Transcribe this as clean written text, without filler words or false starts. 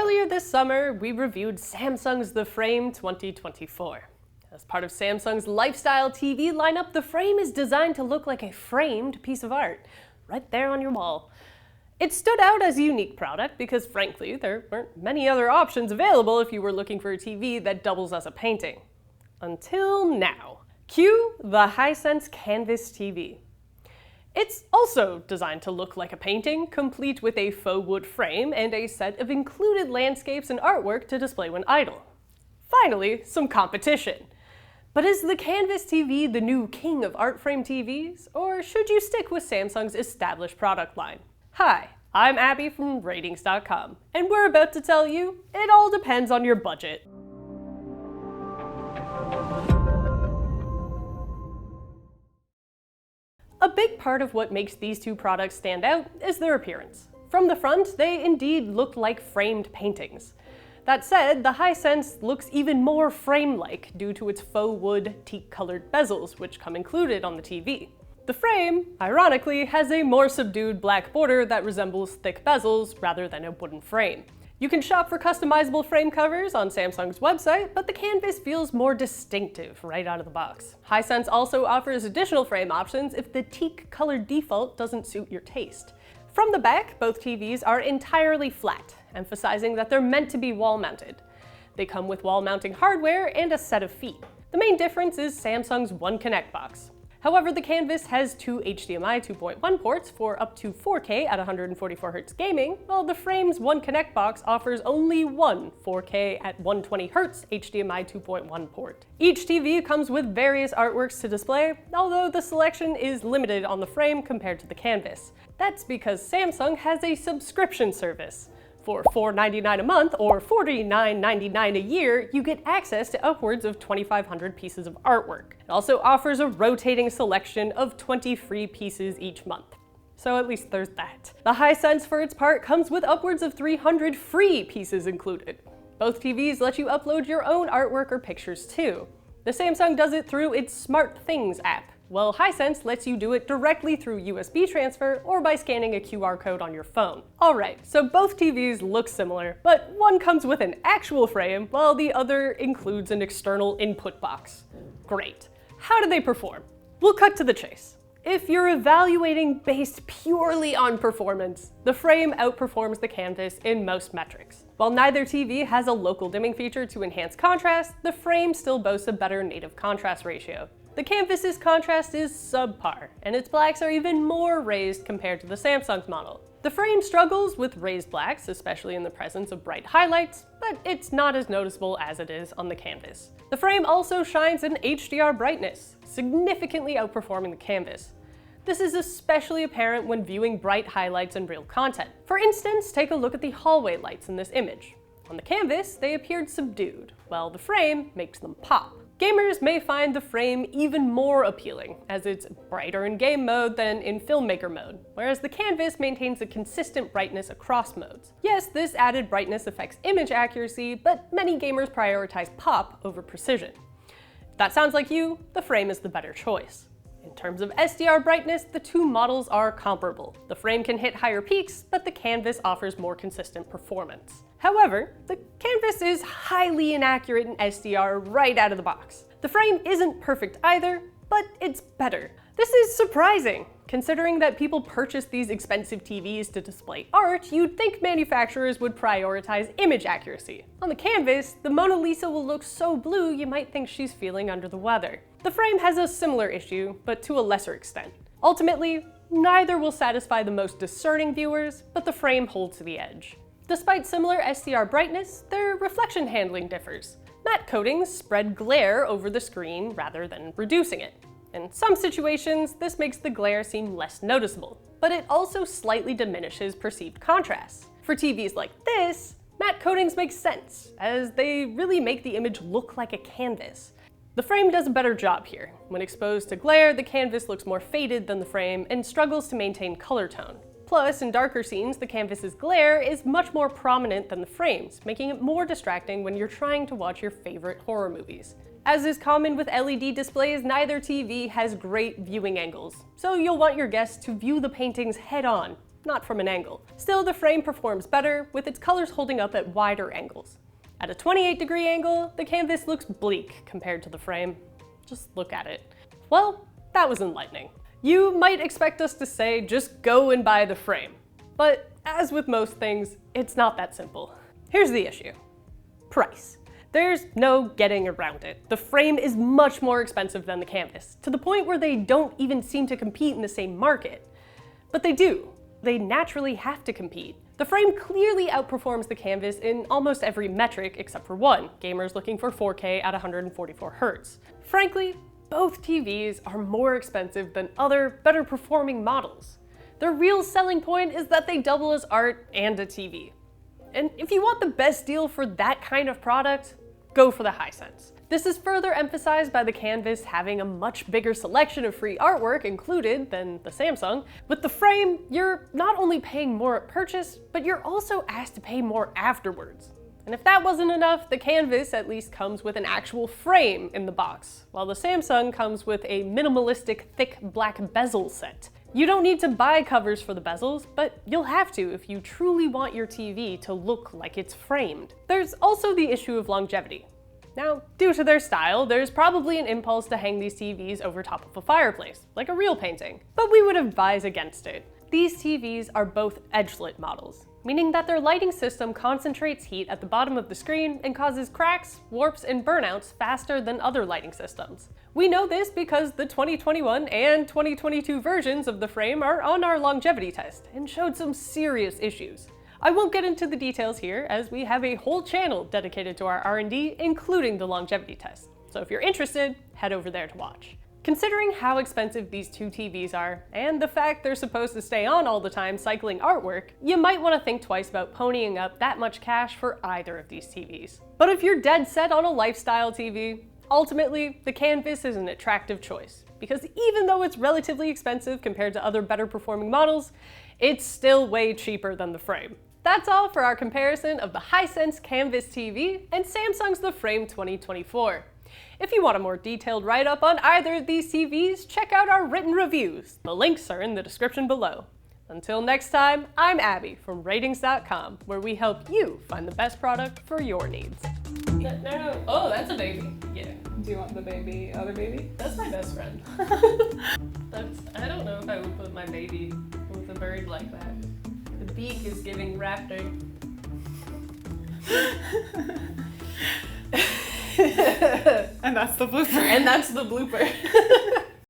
Earlier this summer, we reviewed Samsung's The Frame 2024. As part of Samsung's lifestyle TV lineup, the Frame is designed to look like a framed piece of art, right there on your wall. It stood out as a unique product because, frankly, there weren't many other options available if you were looking for a TV that doubles as a painting. Until now. Cue the Hisense CanvasTV. It's also designed to look like a painting, complete with a faux wood frame and a set of included landscapes and artwork to display when idle. Finally, some competition. But is the CanvasTV the new king of art frame TVs, or should you stick with Samsung's established product line? Hi, I'm Abby from RTINGS.com, and we're about to tell you it all depends on your budget. A big part of what makes these two products stand out is their appearance. From the front, they indeed look like framed paintings. That said, the Hisense looks even more frame-like due to its faux wood teak-colored bezels, which come included on the TV. The frame, ironically, has a more subdued black border that resembles thick bezels rather than a wooden frame. You can shop for customizable frame covers on Samsung's website, but the canvas feels more distinctive right out of the box. Hisense also offers additional frame options if the teak-colored default doesn't suit your taste. From the back, both TVs are entirely flat, emphasizing that they're meant to be wall-mounted. They come with wall-mounting hardware and a set of feet. The main difference is Samsung's One Connect box. However, the Canvas has two HDMI 2.1 ports for up to 4K at 144Hz gaming, while the Frame's One Connect box offers only one 4K at 120Hz HDMI 2.1 port. Each TV comes with various artworks to display, although the selection is limited on the Frame compared to the Canvas. That's because Samsung has a subscription service. For $4.99 a month or $49.99 a year, you get access to upwards of 2,500 pieces of artwork. It also offers a rotating selection of 20 free pieces each month. So at least there's that. The Hisense, for its part, comes with upwards of 300 free pieces included. Both TVs let you upload your own artwork or pictures too. The Samsung does it through its SmartThings app, while Hisense lets you do it directly through USB transfer or by scanning a QR code on your phone. Alright, so both TVs look similar, but one comes with an actual frame while the other includes an external input box. Great. How do they perform? We'll cut to the chase. If you're evaluating based purely on performance, the Frame outperforms the Canvas in most metrics. While neither TV has a local dimming feature to enhance contrast, the Frame still boasts a better native contrast ratio. The Canvas's contrast is subpar, and its blacks are even more raised compared to the Samsung's model. The Frame struggles with raised blacks, especially in the presence of bright highlights, but it's not as noticeable as it is on the Canvas. The Frame also shines in HDR Brightness, significantly outperforming the Canvas. This is especially apparent when viewing bright highlights and real content. For instance, take a look at the hallway lights in this image. On the Canvas, they appeared subdued, while the Frame makes them pop. Gamers may find the Frame even more appealing, as it's brighter in game mode than in filmmaker mode, whereas the Canvas maintains a consistent brightness across modes. Yes, this added brightness affects image accuracy, but many gamers prioritize pop over precision. If that sounds like you, the Frame is the better choice. In terms of SDR brightness, the two models are comparable. The Frame can hit higher peaks, but the Canvas offers more consistent performance. However, the Canvas is highly inaccurate in SDR right out of the box. The Frame isn't perfect either, but it's better. This is surprising. Considering that people purchase these expensive TVs to display art, you'd think manufacturers would prioritize image accuracy. On the Canvas, the Mona Lisa will look so blue you might think she's feeling under the weather. The Frame has a similar issue, but to a lesser extent. Ultimately, neither will satisfy the most discerning viewers, but the Frame holds the edge. Despite similar SDR brightness, their reflection handling differs. Matte coatings spread glare over the screen rather than reducing it. In some situations, this makes the glare seem less noticeable, but it also slightly diminishes perceived contrast. For TVs like this, matte coatings make sense, as they really make the image look like a canvas. The Frame does a better job here. When exposed to glare, the Canvas looks more faded than the Frame and struggles to maintain color tone. Plus, in darker scenes, the Canvas's glare is much more prominent than the Frame's, making it more distracting when you're trying to watch your favorite horror movies. As is common with LED displays, neither TV has great viewing angles, so you'll want your guests to view the paintings head-on. not from an angle. Still, the frame performs better, with its colors holding up at wider angles. At a 28-degree angle, the canvas looks bleak compared to the frame. Just look at it. Well, that was enlightening. You might expect us to say, just go and buy the frame. But as with most things, it's not that simple. Here's the issue. Price. There's no getting around it. The frame is much more expensive than the canvas, to the point where they don't even seem to compete in the same market. But they do. They naturally have to compete. The frame clearly outperforms the canvas in almost every metric except for one, gamers looking for 4K at 144 Hz. Frankly, both TVs are more expensive than other, better performing models. Their real selling point is that they double as art and a TV. And if you want the best deal for that kind of product, go for the Hisense. This is further emphasized by the canvas having a much bigger selection of free artwork included than the Samsung. With the frame, you're not only paying more at purchase, but you're also asked to pay more afterwards. And if that wasn't enough, the canvas at least comes with an actual frame in the box, while the Samsung comes with a minimalistic thick black bezel set. You don't need to buy covers for the bezels, but you'll have to if you truly want your TV to look like it's framed. There's also the issue of longevity. Now, due to their style, there's probably an impulse to hang these TVs over top of a fireplace, like a real painting, but we would advise against it. These TVs are both edge-lit models, meaning that their lighting system concentrates heat at the bottom of the screen and causes cracks, warps, and burnouts faster than other lighting systems. We know this because the 2021 and 2022 versions of the frame are on our longevity test and showed some serious issues. I won't get into the details here as we have a whole channel dedicated to our R&D, including the longevity test. So if you're interested, head over there to watch. Considering how expensive these two TVs are, and the fact they're supposed to stay on all the time cycling artwork, you might want to think twice about ponying up that much cash for either of these TVs. But if you're dead set on a lifestyle TV, ultimately, the canvas is an attractive choice, because even though it's relatively expensive compared to other better performing models, it's still way cheaper than the frame. That's all for our comparison of the Hisense CanvasTV and Samsung's The Frame 2024. If you want a more detailed write-up on either of these TVs, check out our written reviews. The links are in the description below. Until next time, I'm Abby from RTINGS.com, where we help you find the best product for your needs. No. Oh, that's a baby. Yeah. Do you want the baby, other baby? That's my best friend. I don't know if I would put my baby with a bird like that. The beak is giving raptor. And that's the blooper. And that's the blooper.